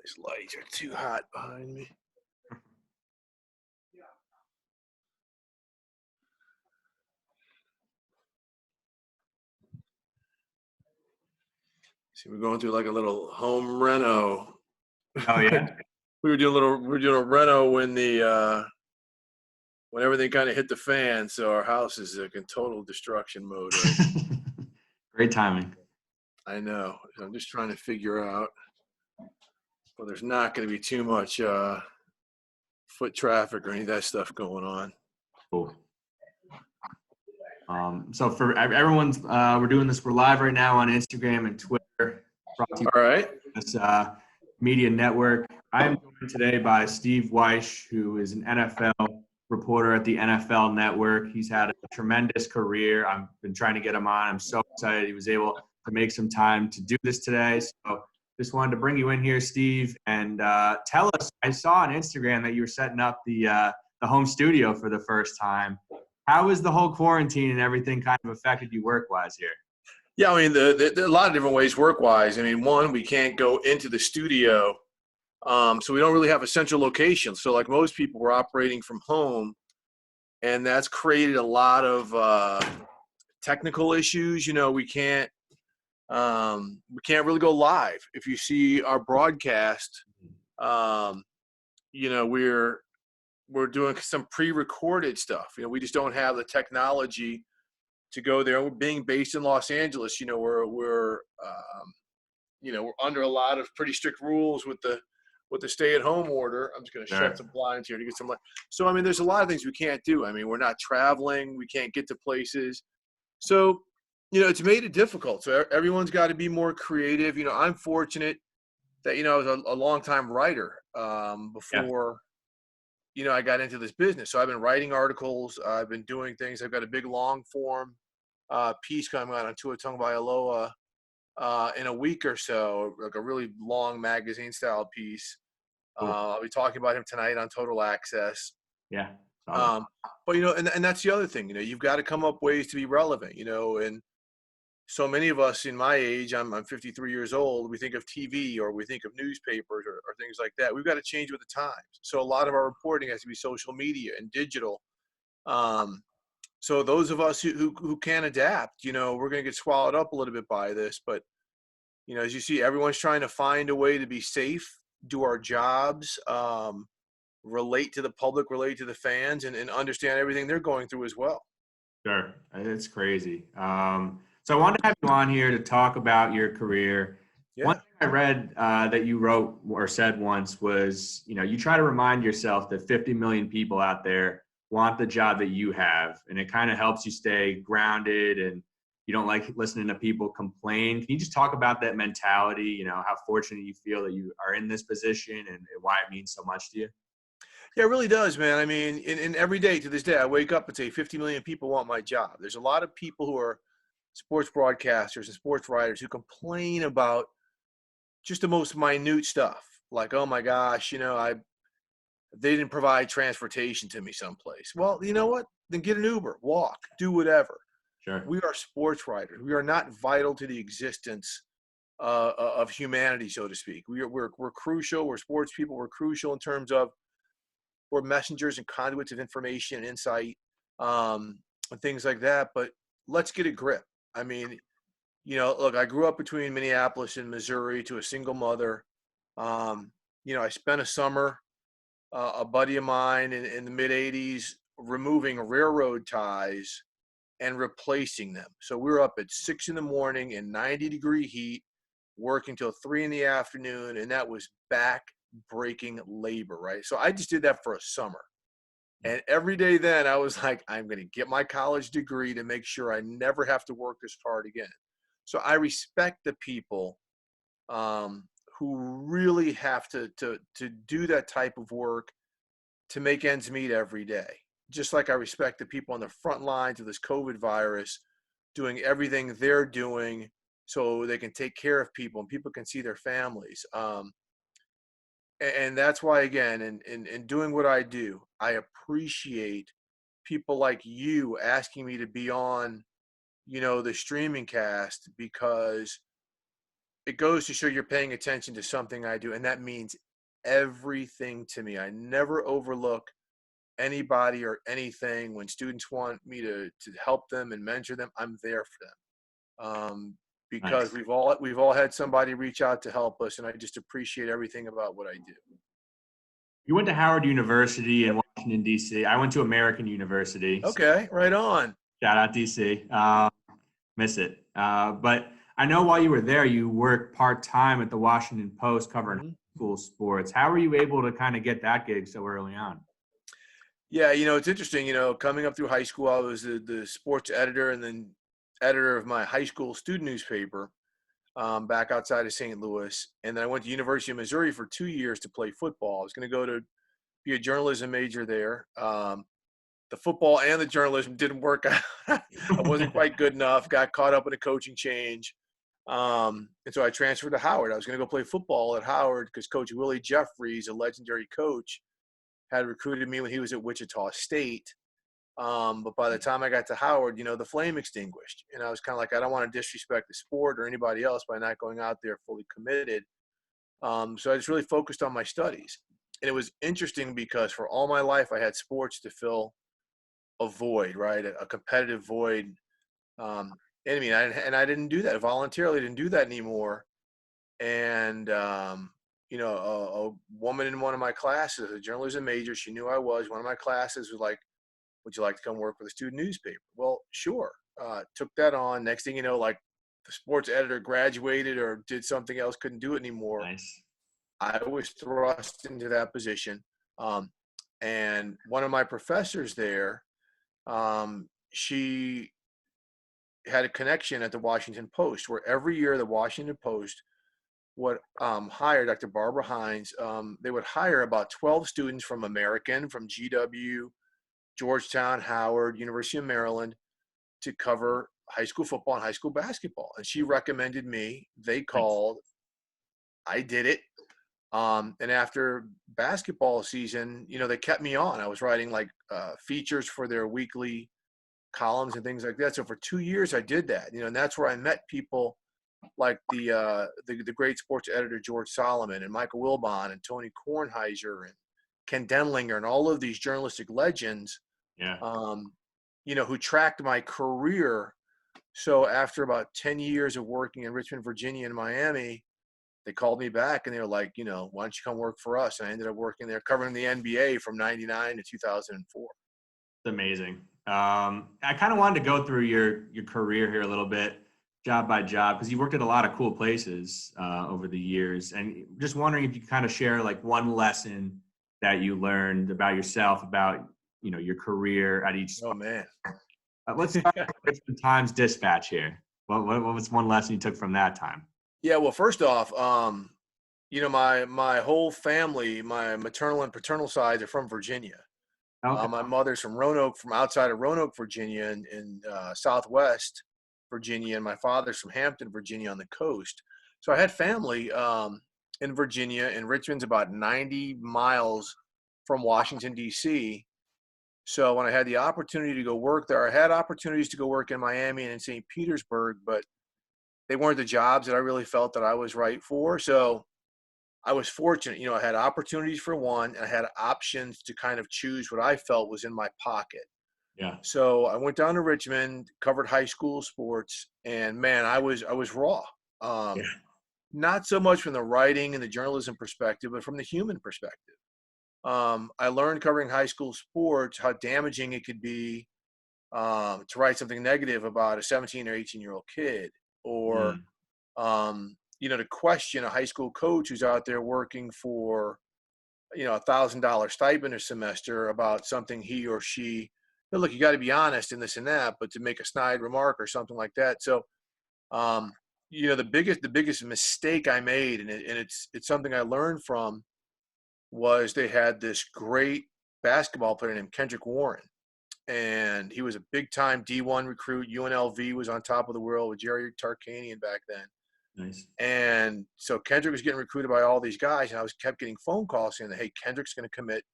These lights are too hot behind me. See, we're going through like a little home reno. Oh yeah. we were doing a reno when everything kind of hit the fan. So our house is like in total destruction mode right now. Great timing. I know. So I'm just trying to figure out. Well, there's not going to be too much foot traffic or any of that stuff going on. Cool. So for everyone's, we're doing this. We're live right now on Instagram and Twitter. Brought to you All right. by this media network. I am joined today by Steve Wyche, who is an NFL reporter at the NFL Network. He's had a tremendous career. I've been trying to get him on. I'm so excited he was able to make some time to do this today. So just wanted to bring you in here, Steve, and tell us. I saw on Instagram that you were setting up the home studio for the first time. How has the whole quarantine and everything kind of affected you work-wise here? Yeah, I mean, a lot of different ways work-wise. I mean, one, we can't go into the studio, so we don't really have a central location. So like most people, we're operating from home, and that's created a lot of technical issues. You know, we can't really go live. If you see our broadcast, you know, we're doing some pre-recorded stuff. You know, we just don't have the technology to go there. We're being based in Los Angeles. You know, we're under a lot of pretty strict rules with the stay-at-home order. I'm just going to shut some blinds here to get some light. So I mean, there's a lot of things we can't do. I mean, we're not traveling. We can't get to places. So you know, it's made it difficult. So everyone's got to be more creative. You know, I'm fortunate that I was a long-time writer before. You know, I got into this business. So I've been writing articles. I've been doing things. I've got a big long form piece coming out on Tua Tagovailoa in a week or so, like a really long magazine style piece. I'll be talking about him tonight on Total Access. Yeah. But, you know, and that's the other thing, you know, you've got to come up ways to be relevant, you know, and so many of us in my age, I'm 53 years old, we think of TV or we think of newspapers or things like that. We've got to change with the times. So a lot of our reporting has to be social media and digital. So those of us who can adapt, you know, we're going to get swallowed up a little bit by this. But, you know, as you see, everyone's trying to find a way to be safe, do our jobs, relate to the public, relate to the fans, and understand everything they're going through as well. Sure. It's crazy. So I wanted to have you on here to talk about your career. Yeah. One thing I read that you wrote or said once was, you know, you try to remind yourself that 50 million people out there want the job that you have, and it kind of helps you stay grounded and you don't like listening to people complain. Can you just talk about that mentality, you know, how fortunate you feel that you are in this position and why it means so much to you? Yeah, it really does, man. I mean, in every day to this day, I wake up and say 50 million people want my job. There's a lot of people who are sports broadcasters and sports writers who complain about just the most minute stuff. Like, oh my gosh, you know, they didn't provide transportation to me someplace. Well, you know what? Then get an Uber, walk, do whatever. Sure. We are sports writers. We are not vital to the existence of humanity, so to speak. We're crucial. We're sports people. We're crucial in terms of we're messengers and conduits of information and insight, and things like that. But let's get a grip. I mean, you know, look, I grew up between Minneapolis and Missouri to a single mother. You know, I spent a summer, a buddy of mine in the mid 80s, removing railroad ties and replacing them. So we were up at 6 a.m. in 90-degree heat, working till 3 p.m, and that was back-breaking labor, right? So I just did that for a summer. And every day then I was like, I'm going to get my college degree to make sure I never have to work this hard again. So I respect the people who really have to do that type of work to make ends meet every day. Just like I respect the people on the front lines of this COVID virus doing everything they're doing so they can take care of people and people can see their families. And that's why, again, in doing what I do, I appreciate people like you asking me to be on, you know, the streaming cast, because it goes to show you're paying attention to something I do, and that means everything to me. I never overlook anybody or anything. When students want me to help them and mentor them, I'm there for them. Because Nice. we've all had somebody reach out to help us, and I just appreciate everything about what I do. You went to Howard University in Washington, D.C. I went to American University. So Okay, right on. shout out DC. Miss it. But I know while you were there, you worked part-time at the Washington Post covering Mhm. high school sports. How were you able to kind of get that gig so early on? Yeah, it's interesting. Coming up through high school, I was the sports editor and then editor of my high school student newspaper back outside of St. Louis. And then I went to University of Missouri for 2 years to play football. I was going to go to be a journalism major there. The football and the journalism didn't work out. I wasn't quite good enough. Got caught up in a coaching change. And so I transferred to Howard. I was going to go play football at Howard because Coach Willie Jeffries, a legendary coach, had recruited me when he was at Wichita State. But by the time I got to Howard, the flame extinguished. And I was kind of like, I don't want to disrespect the sport or anybody else by not going out there fully committed. So I just really focused on my studies. And it was interesting because for all my life, I had sports to fill a void, right? A competitive void. And I mean, I didn't do that voluntarily. Didn't do that anymore. And a woman in one of my classes, a journalism major, she knew I was. One of my classes was like, "Would you like to come work with a student newspaper?" Well, sure. Took that on. Next thing you know, like the sports editor graduated or did something else, couldn't do it anymore. Nice. I was thrust into that position. And one of my professors there, she had a connection at the Washington Post, where every year the Washington Post would hire Dr. Barbara Hines. They would hire about 12 students from American, from GW, Georgetown, Howard, University of Maryland, to cover high school football and high school basketball. And she recommended me. They Nice. called. I did it. And after basketball season, they kept me on. I was writing like features for their weekly columns and things like that. So for 2 years, I did that. And that's where I met people like the great sports editor George Solomon and Michael Wilbon and Tony Kornheiser and Ken Denlinger and all of these journalistic legends, Yeah. who tracked my career. So after about 10 years of working in Richmond, Virginia and Miami, they called me back and they were like, why don't you come work for us? And I ended up working there covering the NBA from 99 to 2004. It's amazing. I kind of wanted to go through your career here a little bit, job by job, because you worked at a lot of cool places over the years. And just wondering if you could kind of share like one lesson that you learned about yourself, about your career at each Oh spot. man. Let's start with Richmond Times Dispatch here. What was one lesson you took from that time? Yeah, well, first off, my whole family, my maternal and paternal sides are from Virginia. Okay. My mother's from Roanoke, from outside of Roanoke, Virginia, in Southwest Virginia, and my father's from Hampton, Virginia, on the coast. So I had family in Virginia, and Richmond's about 90 miles from Washington, D.C. So when I had the opportunity to go work there, I had opportunities to go work in Miami and in St. Petersburg, but they weren't the jobs that I really felt that I was right for. So I was fortunate, I had opportunities for one, and I had options to kind of choose what I felt was in my pocket. Yeah. So I went down to Richmond, covered high school sports, and man, I was raw. Yeah. Not so much from the writing and the journalism perspective, but from the human perspective. I learned covering high school sports how damaging it could be to write something negative about a 17 or 18-year-old kid, or Mm. to question a high school coach who's out there working for, $1,000 stipend a semester about something he or she, look, you got to be honest in this and that, but to make a snide remark or something like that. So, the biggest mistake I made, and it's something I learned from, was they had this great basketball player named Kendrick Warren. And he was a big time D1 recruit. UNLV was on top of the world with Jerry Tarkanian back then. Nice. And so Kendrick was getting recruited by all these guys, and I kept getting phone calls saying that, hey, Kendrick's going to commit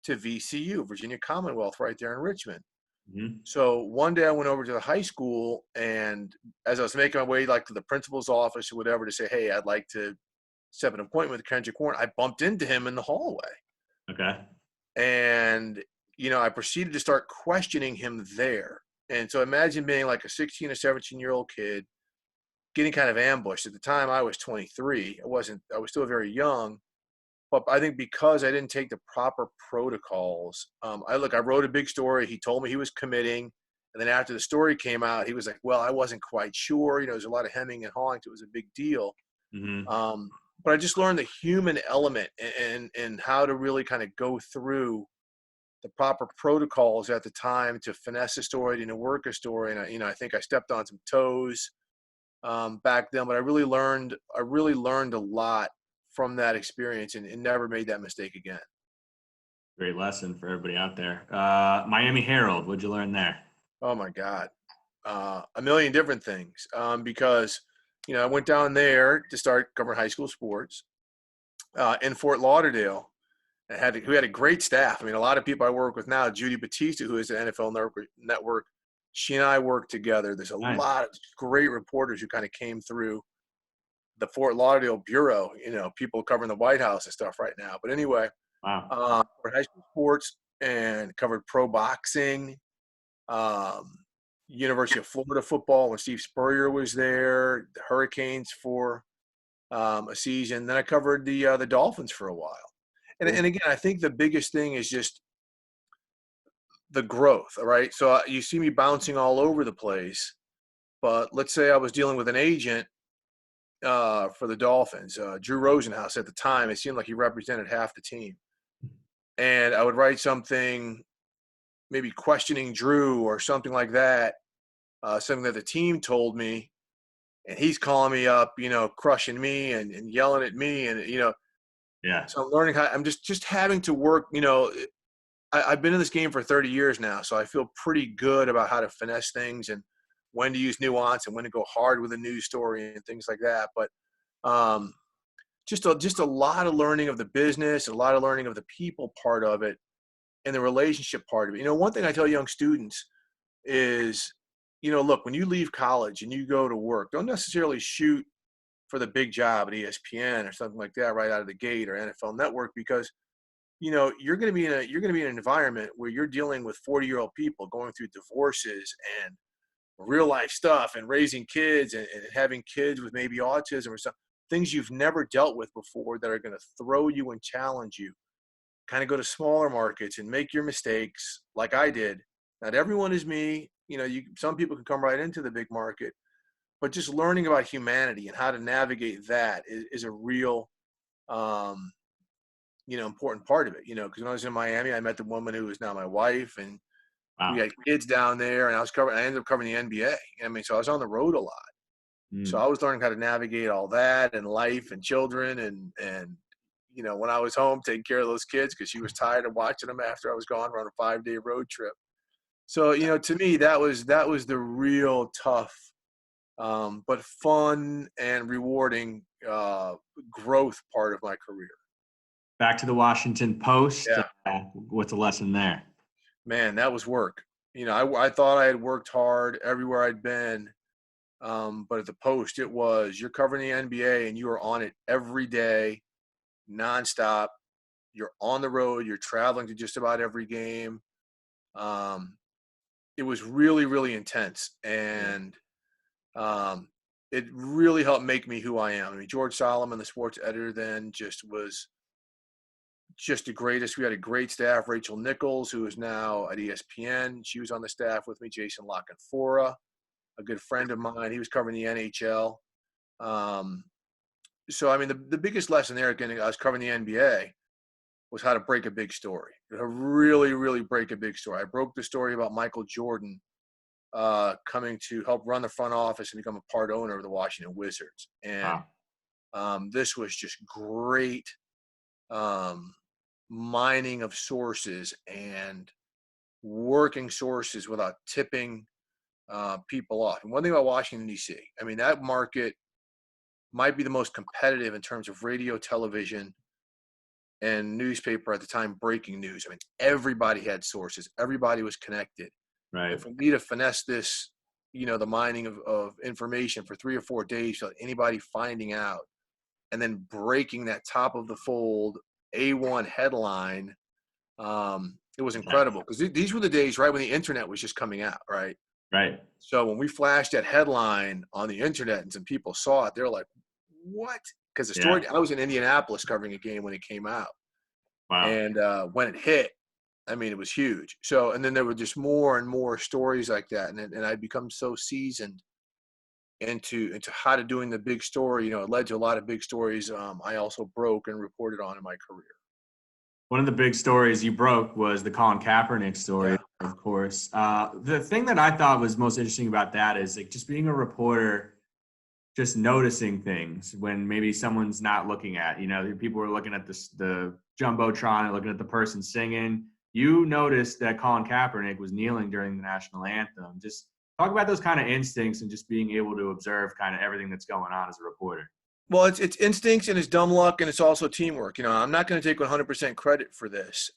to VCU, Virginia Commonwealth, right there in Richmond. Mm-hmm. So one day I went over to the high school, and as I was making my way like to the principal's office or whatever to say, hey, I'd like to set an appointment with Kendrick Warren, I bumped into him in the hallway. Okay. And, I proceeded to start questioning him there. And so imagine being like a 16 or 17-year-old kid getting kind of ambushed. At the time I was 23. I was still very young. But I think because I didn't take the proper protocols, I wrote a big story. He told me he was committing. And then after the story came out, he was like, well, I wasn't quite sure. There's a lot of hemming and hawing. So it was a big deal. Mm-hmm. But I just learned the human element and how to really kind of go through the proper protocols at the time to finesse a story, to work a story. And I think I stepped on some toes back then, but I really learned a lot from that experience and never made that mistake again. Great lesson for everybody out there. Miami Herald, what'd you learn there? Oh my God. A million different things. Because, I went down there to start covering high school sports in Fort Lauderdale. We had a great staff. I mean, a lot of people I work with now, Judy Batista, who is the NFL Network, she and I work together. There's a Nice. lot of great reporters who kind of came through the Fort Lauderdale bureau, people covering the White House and stuff right now. But anyway, Wow. for high school sports and covered pro boxing, um, University of Florida football when Steve Spurrier was there, the Hurricanes for a season. Then I covered the Dolphins for a while. And again, I think the biggest thing is just the growth, all right? So you see me bouncing all over the place, but let's say I was dealing with an agent for the Dolphins, Drew Rosenhaus at the time. It seemed like he represented half the team. And I would write something, maybe questioning Drew or something like that, something that the team told me, and he's calling me up, crushing me and yelling at me. And, Yeah. so I'm learning I'm just having to work, I've been in this game for 30 years now, so I feel pretty good about how to finesse things and when to use nuance and when to go hard with a news story and things like that. But just a lot of learning of the business, a lot of learning of the people part of it, and the relationship part of it. One thing I tell young students is, look, when you leave college and you go to work, don't necessarily shoot for the big job at ESPN or something like that right out of the gate, or NFL Network, because you're going to be in an environment where you're dealing with 40-year-old people going through divorces and real life stuff and raising kids and having kids with maybe autism or something, things you've never dealt with before that are going to throw you and challenge you. Kind of go to smaller markets and make your mistakes like I did. Not everyone is me. Some people can come right into the big market, but just learning about humanity and how to navigate that is a real important part of it, because when I was in Miami, I met the woman who is now my wife, and we Wow. had kids down there, and I ended up covering the NBA. I mean, so I was on the road a lot. So I was learning how to navigate all that and life and children and when I was home, taking care of those kids because she was tired of watching them after I was gone on a 5-day road trip. So, to me, that was the real tough, but fun and rewarding growth part of my career. Back to the Washington Post. Yeah. What's the lesson there? Man, that was work. I thought I had worked hard everywhere I'd been. But at the Post, it was, you're covering the NBA and you are on it every day, nonstop. You're on the road. You're traveling to just about every game. It was really, really intense. And it really helped make me who I am. I mean, George Solomon, the sports editor then, was just the greatest. We had a great staff. Rachel Nichols, who is now at ESPN. She was on the staff with me. Jason Lockenfora, a good friend of mine. He was covering the NHL. So, I mean, the biggest lesson there, again, I was covering the NBA, was how to break a big story. To really, really break a big story. I broke the story about Michael Jordan coming to help run the front office and become a part owner of the Washington Wizards. And this was just great mining of sources and working sources without tipping people off. And one thing about Washington, D.C., I mean, that market might be the most competitive in terms of radio, television, and newspaper at the time, breaking news. I mean, everybody had sources. Everybody was connected. Right. And for me to finesse this, the mining of information for 3 or 4 days without anybody finding out, and then breaking that top of the fold A1 headline, it was Yeah. incredible because these were the days right when the internet was just coming out, right? Right. So when we flashed that headline on the internet and some people saw it, they're like, "What?" Because the Yeah. story, I was in Indianapolis covering a game when it came out, Wow. and when it hit, I mean, it was huge. So, and then there were just more and more stories like that, and I'd become so seasoned into how to doing the big story. It led to a lot of big stories. I also broke and reported on in my career. One of the big stories you broke was the Colin Kaepernick story, Yeah. of course. The thing that I thought was most interesting about that is like just being a reporter, just noticing things when maybe someone's not looking at. People were looking at the jumbotron and looking at the person singing. You noticed that Colin Kaepernick was kneeling during the national anthem. Just talk about those kind of instincts and just being able to observe kind of everything that's going on as a reporter. Well, it's instincts and it's dumb luck and it's also teamwork. I'm not going to take 100% credit for this.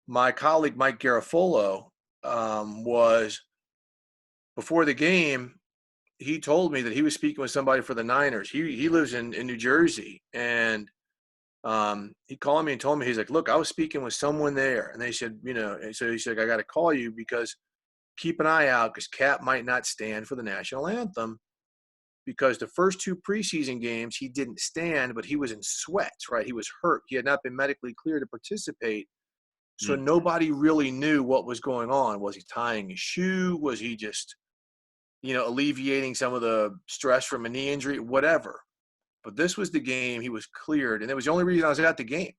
My colleague Mike Garafolo was before the game. He told me that he was speaking with somebody for the Niners. He lives in New Jersey, and he called me and told me, he's like, "Look, I was speaking with someone there," and they said, and so he's like, "I got to call you because keep an eye out because Cap might not stand for the national anthem." Because the first 2 preseason games he didn't stand, but he was in sweats, right? He was hurt. He had not been medically cleared to participate. So Mm. nobody really knew what was going on. Was he tying his shoe? Was he just, alleviating some of the stress from a knee injury? Whatever. But this was the game he was cleared. And it was the only reason I was at the game.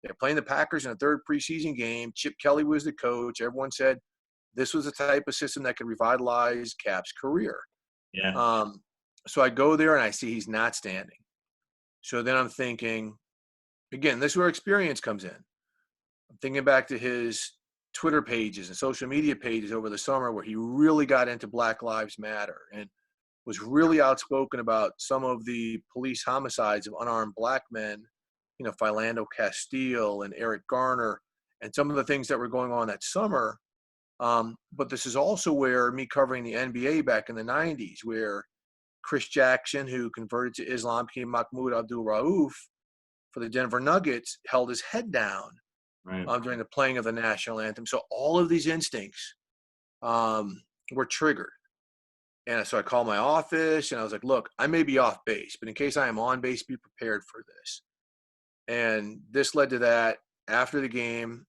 They're playing the Packers in a 3rd preseason game. Chip Kelly was the coach. Everyone said this was the type of system that could revitalize Cap's career. Yeah. So I go there and I see he's not standing. So then I'm thinking, again, this is where experience comes in. I'm thinking back to his Twitter pages and social media pages over the summer where he really got into Black Lives Matter and was really outspoken about some of the police homicides of unarmed black men, Philando Castile and Eric Garner, and some of the things that were going on that summer. But this is also where me covering the NBA back in the 90s, where Chris Jackson, who converted to Islam, became Mahmoud Abdul-Rauf for the Denver Nuggets, held his head down Right. during the playing of the national anthem. So all of these instincts were triggered. And so I called my office and I was like, "Look, I may be off base, but in case I am on base, be prepared for this." And this led to that. After the game,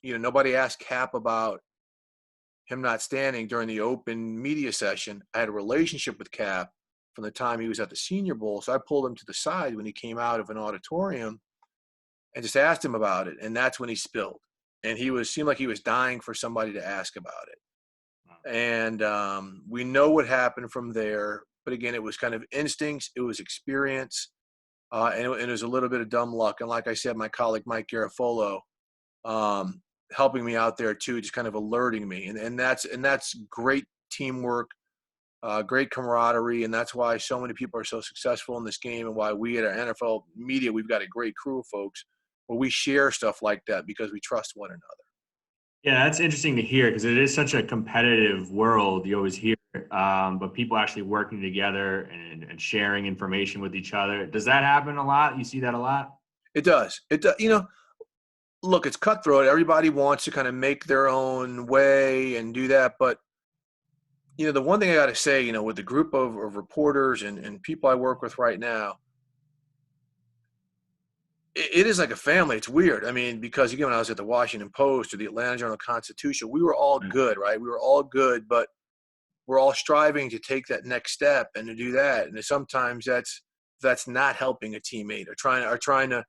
nobody asked Cap about him not standing during the open media session. I had a relationship with Cap from the time he was at the Senior Bowl. So I pulled him to the side when he came out of an auditorium and just asked him about it. And that's when he spilled. And seemed like he was dying for somebody to ask about it. And we know what happened from there. But again, it was kind of instincts. It was experience. And it was a little bit of dumb luck. And like I said, my colleague, Mike Garafolo, helping me out there too, just kind of alerting me. And that's great teamwork, great camaraderie. And that's why so many people are so successful in this game and why we at our NFL media, we've got a great crew of folks where we share stuff like that because we trust one another. Yeah, that's interesting to hear because it is such a competitive world. You always hear, but people actually working together and sharing information with each other. Does that happen a lot? You see that a lot? It does. It does. Look, it's cutthroat. Everybody wants to kind of make their own way and do that. But, the one thing I got to say, with the group of reporters and people I work with right now, it is like a family. It's weird. I mean, because again, when I was at the Washington Post or the Atlanta Journal-Constitution, we were all good, right? We were all good, but we're all striving to take that next step and to do that. And sometimes that's not helping a teammate or trying to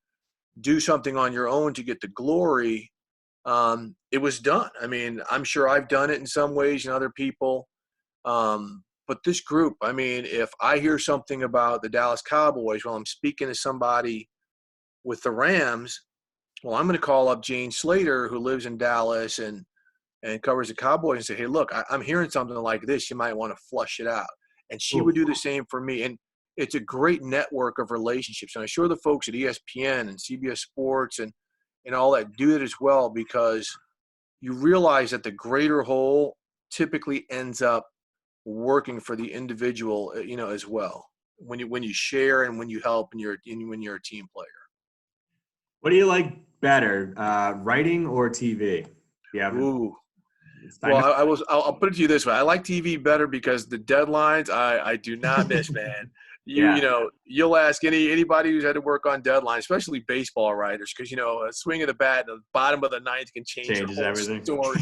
do something on your own to get the glory. It was done. I mean, I'm sure I've done it in some ways and other people. But this group, I mean, if I hear something about the Dallas Cowboys while I'm speaking to somebody with the Rams, well, I'm going to call up Jane Slater, who lives in Dallas and covers the Cowboys, and say, "Hey, look, I'm hearing something like this. You might want to flush it out." And she would do the same for me. And it's a great network of relationships. And I'm sure the folks at ESPN and CBS Sports and all that do it as well because, you realize that the greater whole typically ends up working for the individual, as well. When you share and when you help and when you're a team player. What do you like better, writing or TV? Yeah, Ooh. I Well, know. I'll put it to you this way. I like TV better because the deadlines I do not miss, man. Yeah, You'll ask anybody who's had to work on deadlines, especially baseball writers, because a swing of the bat in the bottom of the ninth can change your changes whole everything. story.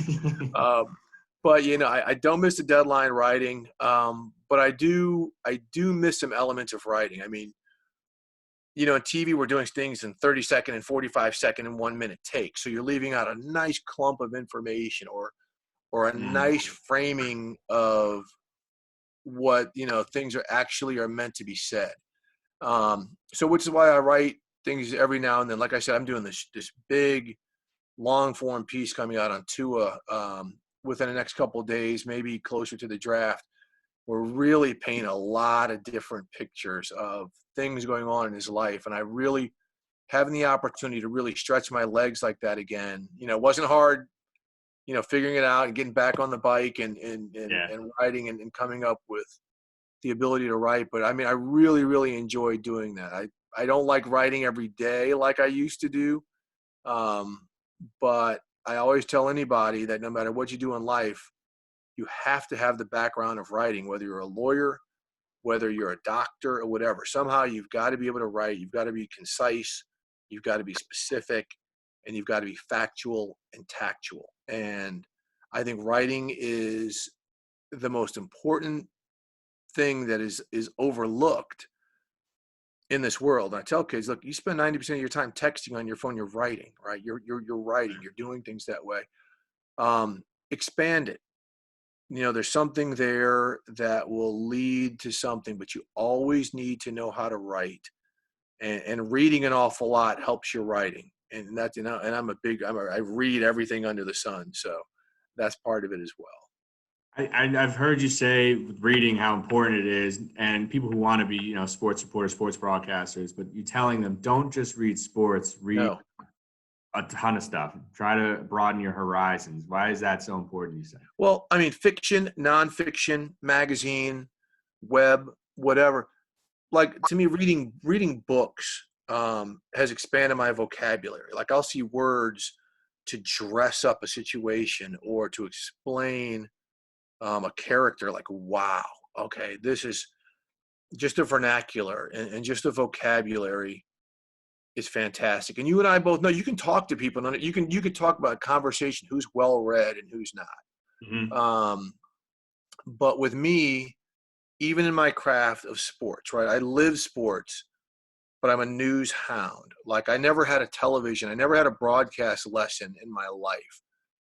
But I don't miss the deadline writing, but I do miss some elements of writing. I mean, in TV we're doing things in 30-second and 45-second and 1 minute takes, so you're leaving out a nice clump of information or a Mm, nice framing of what things are meant to be said. So which is why I write things every now and then. Like I said, I'm doing this big long form piece coming out on Tua within the next couple of days, maybe closer to the draft. We're really painting a lot of different pictures of things going on in his life, and I really having the opportunity to really stretch my legs like that again. It wasn't hard, figuring it out and getting back on the bike yeah. and riding and coming up with the ability to write. But I mean, I really, really enjoy doing that. I don't like writing every day like I used to do. But I always tell anybody that no matter what you do in life, you have to have the background of writing, whether you're a lawyer, whether you're a doctor or whatever. Somehow you've got to be able to write. You've got to be concise. You've got to be specific, and you've got to be factual and tactual. And I think writing is the most important thing that is overlooked in this world. And I tell kids, look, you spend 90% of your time texting on your phone, you're writing, right? You're writing, you're doing things that way. Expand it. There's something there that will lead to something, but you always need to know how to write. And reading an awful lot helps your writing. And that's, and I read everything under the sun. So that's part of it as well. I've heard you say with reading how important it is, and people who want to be, sports reporters, sports broadcasters, but you're telling them don't just read sports, read No. a ton of stuff. Try to broaden your horizons. Why is that so important, you say? Well, I mean, fiction, nonfiction, magazine, web, whatever. Like to me, reading books has expanded my vocabulary. Like I'll see words to dress up a situation or to explain a character. Like, wow, okay, this is just a vernacular and just a vocabulary is fantastic. And you and I both know you can talk to people and you can talk about a conversation who's well read and who's not. Mm-hmm. But with me, even in my craft of sports, right? I live sports, but I'm a news hound. Like I never had a television, I never had a broadcast lesson in my life.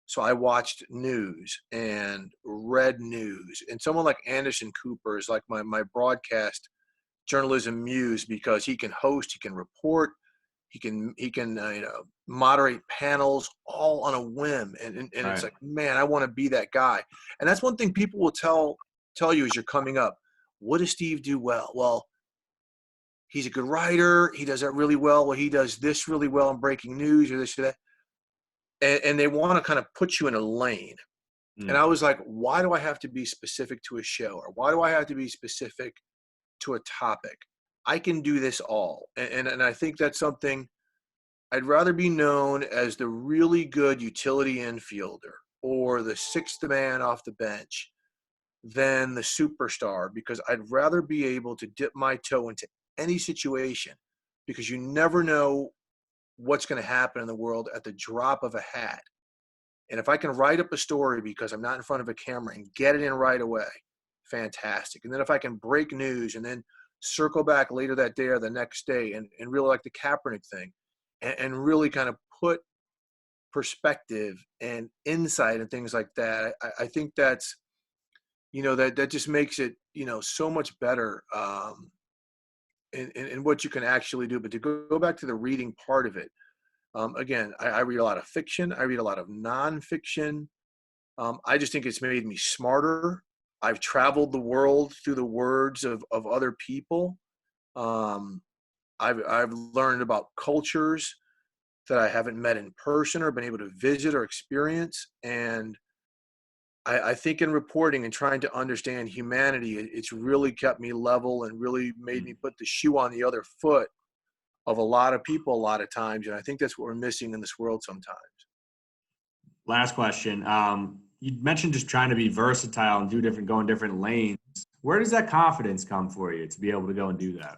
So I watched news and read news. And someone like Anderson Cooper is like my broadcast journalism muse because he can host, he can report, he can moderate panels all on a whim. And it's Right. like, man, I want to be that guy. And that's one thing people will tell you as you're coming up. What does Steve do well? Well, he's a good writer. He does that really well. Well, he does this really well in breaking news or this or that. And they want to kind of put you in a lane. And Mm. I was like, why do I have to be specific to a show? Or why do I have to be specific to a topic? I can do this all. And I think that's something I'd rather be known as the really good utility infielder or the sixth man off the bench than the superstar, because I'd rather be able to dip my toe into any situation, because you never know what's going to happen in the world at the drop of a hat. And if I can write up a story because I'm not in front of a camera and get it in right away, fantastic. And then if I can break news and then circle back later that day or the next day and really like the Kaepernick thing and really kind of put perspective and insight and things like that, I think that's, that just makes it, so much better in what you can actually do. But to go back to the reading part of it, again, I read a lot of fiction. I read a lot of nonfiction. I just think it's made me smarter. I've traveled the world through the words of other people. I've learned about cultures. that I haven't met in person or been able to visit or experience. And I think in reporting and trying to understand humanity, it's really kept me level and really made me put the shoe on the other foot of a lot of people a lot of times. And I think that's what we're missing in this world sometimes. Last question. You mentioned just trying to be versatile and go in different lanes. Where does that confidence come for you to be able to go and do that?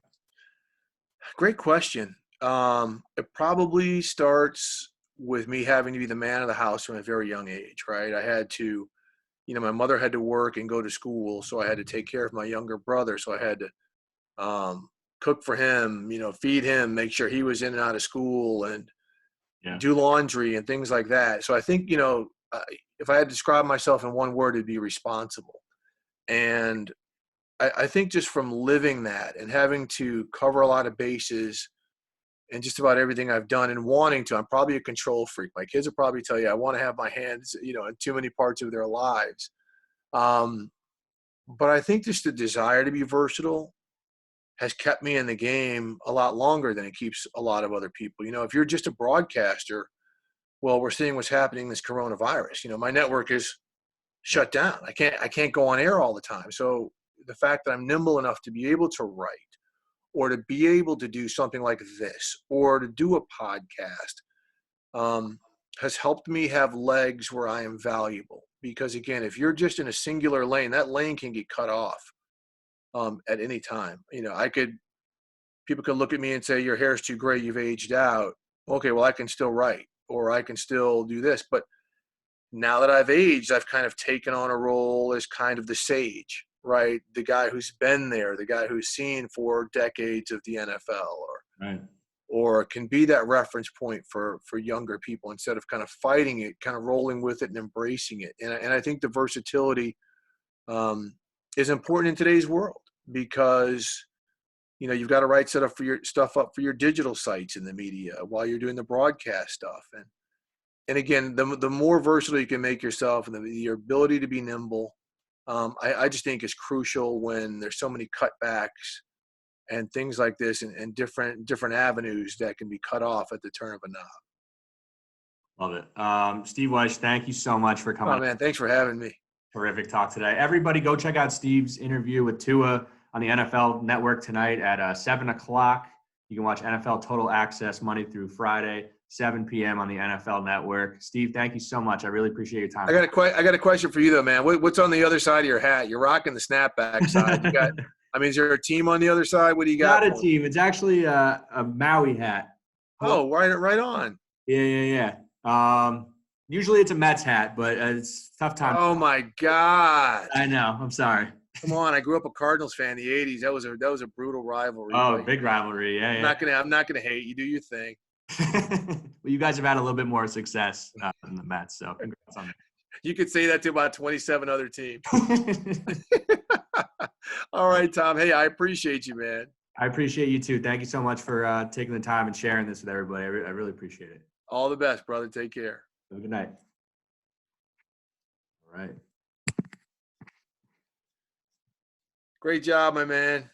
Great question. It probably starts with me having to be the man of the house from a very young age, right? I had to, my mother had to work and go to school, so I had to take care of my younger brother. So I had to cook for him, feed him, make sure he was in and out of school, and Yeah. do laundry and things like that. So I think, if I had to describe myself in one word, it'd be responsible. And I think just from living that and having to cover a lot of bases and just about everything I've done and wanting to, I'm probably a control freak. My kids will probably tell you I want to have my hands, in too many parts of their lives. But I think just the desire to be versatile has kept me in the game a lot longer than it keeps a lot of other people. If you're just a broadcaster, well, we're seeing what's happening this coronavirus. My network is shut down. I can't go on air all the time. So the fact that I'm nimble enough to be able to write or to be able to do something like this or to do a podcast has helped me have legs where I am valuable. Because again, if you're just in a singular lane, that lane can get cut off at any time. People could look at me and say, your hair's too gray, you've aged out. Okay, well, I can still write or I can still do this. But now that I've aged, I've kind of taken on a role as kind of the sage, right? The guy who's been there, the guy who's seen 4 decades of the NFL, or can be that reference point for younger people instead of kind of fighting it, kind of rolling with it and embracing it. And I think the versatility is important in today's world because you've got to write stuff up for your digital sites in the media while you're doing the broadcast stuff. And again, the more versatile you can make yourself and your ability to be nimble, I just think is crucial when there's so many cutbacks and things like this and different avenues that can be cut off at the turn of a knob. Love it. Steve Wyche, thank you so much for coming. Oh, man, thanks for having me. Terrific talk today. Everybody go check out Steve's interview with Tua on the NFL Network tonight at 7 o'clock. You can watch NFL Total Access Monday through Friday, 7 p.m. on the NFL Network. Steve, thank you so much. I really appreciate your time. I got a question for you, though, man. What's on the other side of your hat? You're rocking the snapback side. Is there a team on the other side? What do you got? Not a team. It's actually a Maui hat. Oh, right on. Yeah. Usually it's a Mets hat, but it's a tough time. Oh my God! I know. I'm sorry. Come on, I grew up a Cardinals fan in the '80s. That was a brutal rivalry. Oh, big rivalry. Yeah. I'm not gonna hate you. Do your thing. Well, you guys have had a little bit more success than the Mets, so congrats on that. You could say that to about 27 other teams. All right, Tom. Hey, I appreciate you, man. I appreciate you too. Thank you so much for taking the time and sharing this with everybody. I really appreciate it. All the best, brother. Take care. Have a good night. All right. Great job, my man.